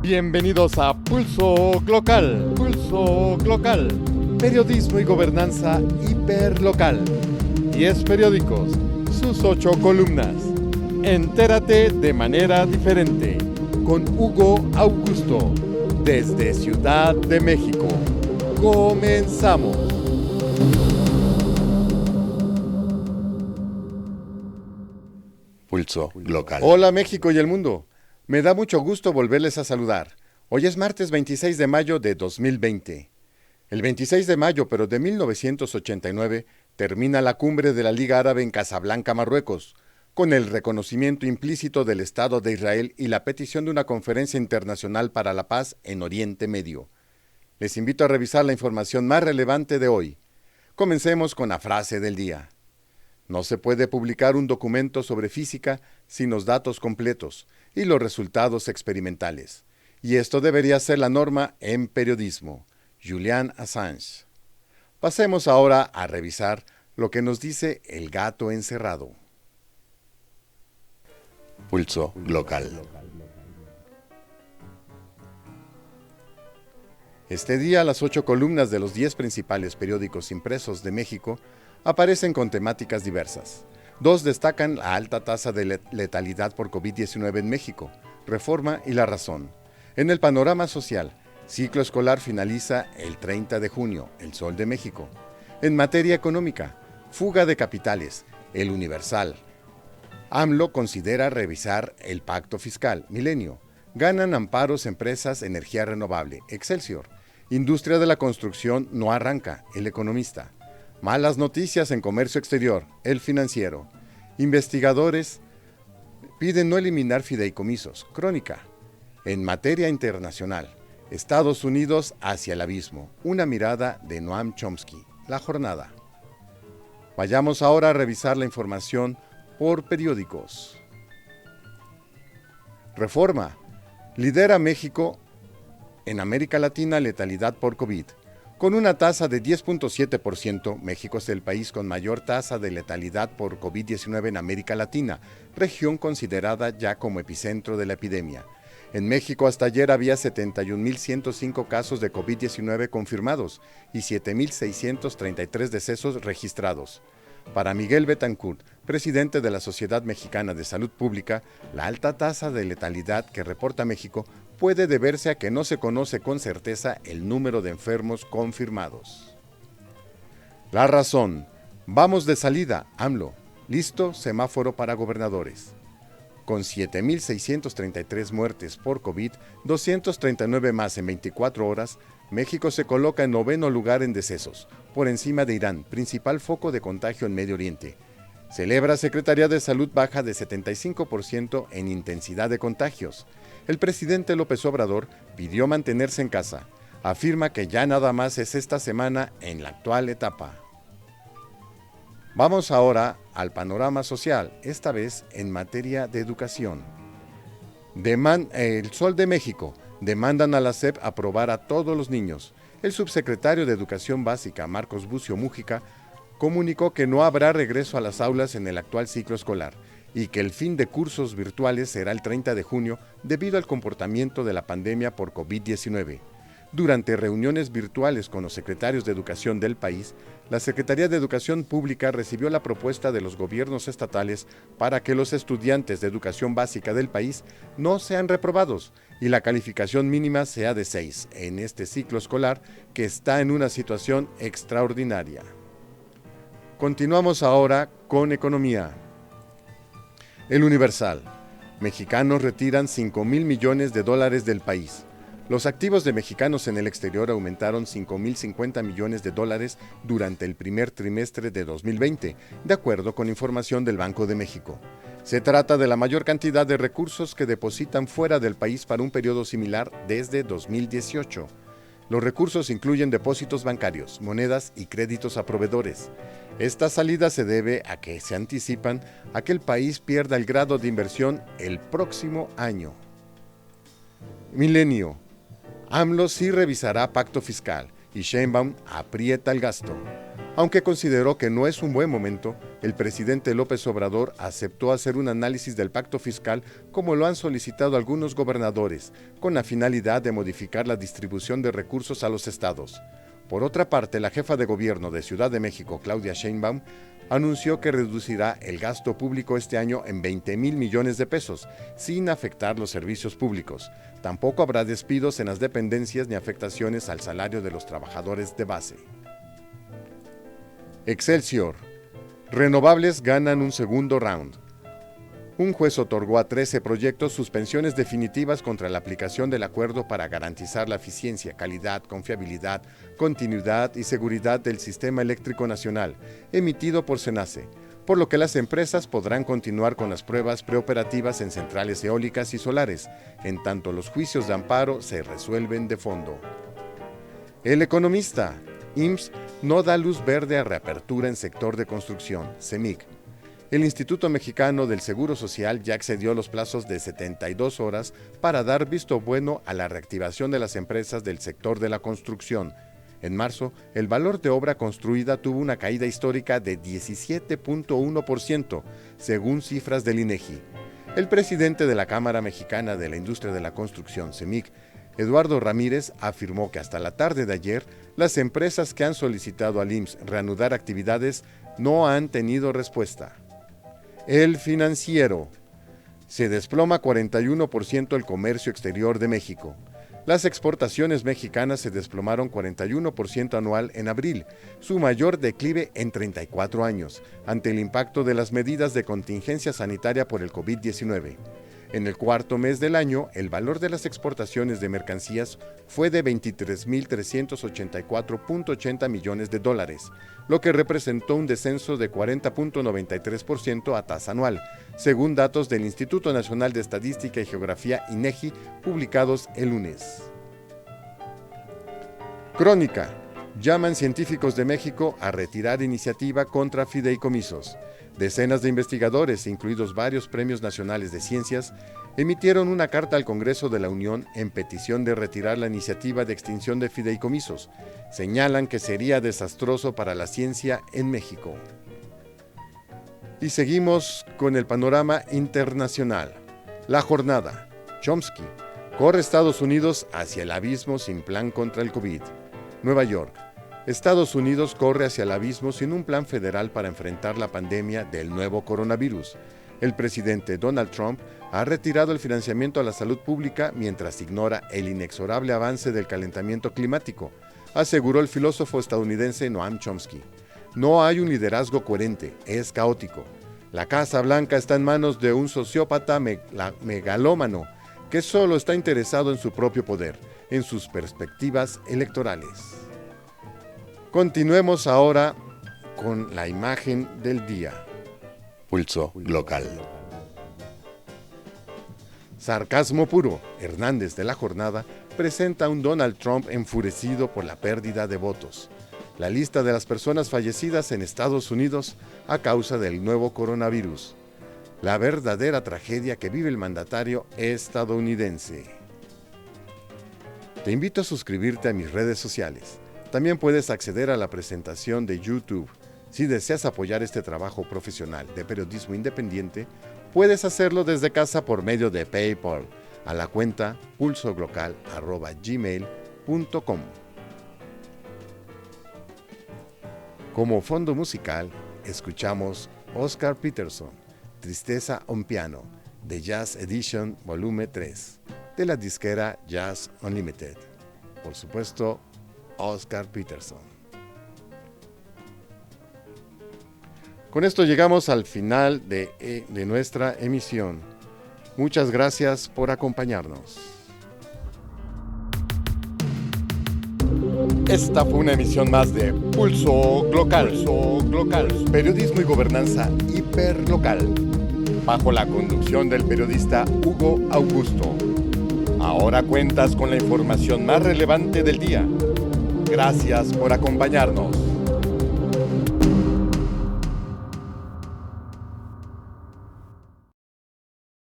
Bienvenidos a Pulso Glocal. Pulso Glocal. Periodismo y gobernanza hiperlocal. 10 periódicos, sus 8 columnas. Entérate de manera diferente. Con Hugo Augusto. Desde Ciudad de México. Comenzamos. Pulso Glocal. Hola México y el mundo. Me da mucho gusto volverles a saludar. Hoy es martes 26 de mayo de 2020. El 26 de mayo, pero de 1989, termina la cumbre de la Liga Árabe en Casablanca, Marruecos, con el reconocimiento implícito del Estado de Israel y la petición de una conferencia internacional para la paz en Oriente Medio. Les invito a revisar la información más relevante de hoy. Comencemos con la frase del día. No se puede publicar un documento sobre física sin los datos completos y los resultados experimentales. Y esto debería ser la norma en periodismo. Julian Assange. Pasemos ahora a revisar lo que nos dice el gato encerrado. Pulso Glocal. Este día las 8 columnas de los 10 principales periódicos impresos de México aparecen con temáticas diversas. 2 destacan la alta tasa de letalidad por COVID-19 en México, Reforma y La Razón. En el panorama social, ciclo escolar finaliza el 30 de junio, El Sol de México. En materia económica, fuga de capitales, El Universal. AMLO considera revisar el pacto fiscal, Milenio. Ganan amparos empresas energía renovable, Excelsior. Industria de la construcción no arranca, El Economista. Malas noticias en comercio exterior, El Financiero. Investigadores piden no eliminar fideicomisos, Crónica. En materia internacional, Estados Unidos hacia el abismo, una mirada de Noam Chomsky, La Jornada. Vayamos ahora a revisar la información por periódicos. Reforma. Lidera México en América Latina letalidad por COVID. Con una tasa de 10.7%, México es el país con mayor tasa de letalidad por COVID-19 en América Latina, región considerada ya como epicentro de la epidemia. En México hasta ayer había 71.105 casos de COVID-19 confirmados y 7.633 decesos registrados. Para Miguel Betancourt, presidente de la Sociedad Mexicana de Salud Pública, la alta tasa de letalidad que reporta México puede deberse a que no se conoce con certeza el número de enfermos confirmados. La Razón. Vamos de salida, AMLO. Listo semáforo para gobernadores. Con 7.633 muertes por COVID, 239 más en 24 horas, México se coloca en 9º lugar en decesos, por encima de Irán, principal foco de contagio en Medio Oriente. Celebra Secretaría de Salud baja de 75% en intensidad de contagios. El presidente López Obrador pidió mantenerse en casa. Afirma que ya nada más es esta semana en la actual etapa. Vamos ahora al panorama social, esta vez en materia de educación. El Sol de México. Demandan a la SEP aprobar a todos los niños. El subsecretario de Educación Básica, Marcos Bucio Mújica, comunicó que no habrá regreso a las aulas en el actual ciclo escolar y que el fin de cursos virtuales será el 30 de junio debido al comportamiento de la pandemia por COVID-19. Durante reuniones virtuales con los secretarios de Educación del país, la Secretaría de Educación Pública recibió la propuesta de los gobiernos estatales para que los estudiantes de educación básica del país no sean reprobados y la calificación mínima sea de 6 en este ciclo escolar que está en una situación extraordinaria. Continuamos ahora con economía. El Universal. Mexicanos retiran 5,000 millones de dólares del país. Los activos de mexicanos en el exterior aumentaron 5,050 millones de dólares durante el primer trimestre de 2020, de acuerdo con información del Banco de México. Se trata de la mayor cantidad de recursos que depositan fuera del país para un periodo similar desde 2018. Los recursos incluyen depósitos bancarios, monedas y créditos a proveedores. Esta salida se debe a que se anticipan a que el país pierda el grado de inversión el próximo año. Milenio. AMLO sí revisará pacto fiscal y Sheinbaum aprieta el gasto. Aunque consideró que no es un buen momento, El presidente López Obrador aceptó hacer un análisis del pacto fiscal como lo han solicitado algunos gobernadores, con la finalidad de modificar la distribución de recursos a los estados. Por otra parte, la jefa de gobierno de Ciudad de México, Claudia Sheinbaum, anunció que reducirá el gasto público este año en 20,000 millones de pesos, sin afectar los servicios públicos. Tampoco habrá despidos en las dependencias ni afectaciones al salario de los trabajadores de base. Excelsior. Renovables ganan un segundo round. Un juez otorgó a 13 proyectos suspensiones definitivas contra la aplicación del acuerdo para garantizar la eficiencia, calidad, confiabilidad, continuidad y seguridad del Sistema Eléctrico Nacional, emitido por SENACE, por lo que las empresas podrán continuar con las pruebas preoperativas en centrales eólicas y solares, en tanto los juicios de amparo se resuelven de fondo. El Economista. IMSS no da luz verde a reapertura en sector de construcción, CEMIC. El Instituto Mexicano del Seguro Social ya excedió los plazos de 72 horas para dar visto bueno a la reactivación de las empresas del sector de la construcción. En marzo, el valor de obra construida tuvo una caída histórica de 17.1%, según cifras del INEGI. El presidente de la Cámara Mexicana de la Industria de la Construcción, CEMIC, Eduardo Ramírez, afirmó que hasta la tarde de ayer, las empresas que han solicitado al IMSS reanudar actividades no han tenido respuesta. El Financiero. Se desploma 41% el comercio exterior de México. Las exportaciones mexicanas se desplomaron 41% anual en abril, su mayor declive en 34 años, ante el impacto de las medidas de contingencia sanitaria por el COVID-19. En el cuarto mes del año, el valor de las exportaciones de mercancías fue de 23.384.80 millones de dólares, lo que representó un descenso de 40.93% a tasa anual, según datos del Instituto Nacional de Estadística y Geografía INEGI, publicados el lunes. Crónica. Llaman científicos de México a retirar iniciativa contra fideicomisos. Decenas de investigadores, incluidos varios premios nacionales de ciencias, emitieron una carta al Congreso de la Unión en petición de retirar la iniciativa de extinción de fideicomisos. Señalan que sería desastroso para la ciencia en México. Y seguimos con el panorama internacional. La jornada. Chomsky. Corre Estados Unidos hacia el abismo sin plan contra el COVID. Nueva York. Estados Unidos corre hacia el abismo sin un plan federal para enfrentar la pandemia del nuevo coronavirus. El presidente Donald Trump ha retirado el financiamiento a la salud pública mientras ignora el inexorable avance del calentamiento climático, aseguró el filósofo estadounidense Noam Chomsky. No hay un liderazgo coherente, es caótico. La Casa Blanca está en manos de un sociópata megalómano que solo está interesado en su propio poder, en sus perspectivas electorales. Continuemos ahora con la imagen del día. Pulso local. Sarcasmo puro. Hernández de La Jornada presenta a un Donald Trump enfurecido por la pérdida de votos. La lista de las personas fallecidas en Estados Unidos a causa del nuevo coronavirus. La verdadera tragedia que vive el mandatario estadounidense. Te invito a suscribirte a mis redes sociales. También puedes acceder a la presentación de YouTube. Si deseas apoyar este trabajo profesional de periodismo independiente, puedes hacerlo desde casa por medio de PayPal a la cuenta pulsoglocal@gmail.com. Como fondo musical, escuchamos Oscar Peterson, Tristeza on Piano, de Jazz Edition Volumen 3, de la disquera Jazz Unlimited. Por supuesto, Oscar Peterson. Con esto llegamos al final de nuestra emisión. Muchas gracias por acompañarnos. Esta fue una emisión más de Pulso Glocal. Periodismo y gobernanza hiperlocal. Bajo la conducción del periodista Hugo Augusto. Ahora cuentas con la información más relevante del día. Gracias por acompañarnos.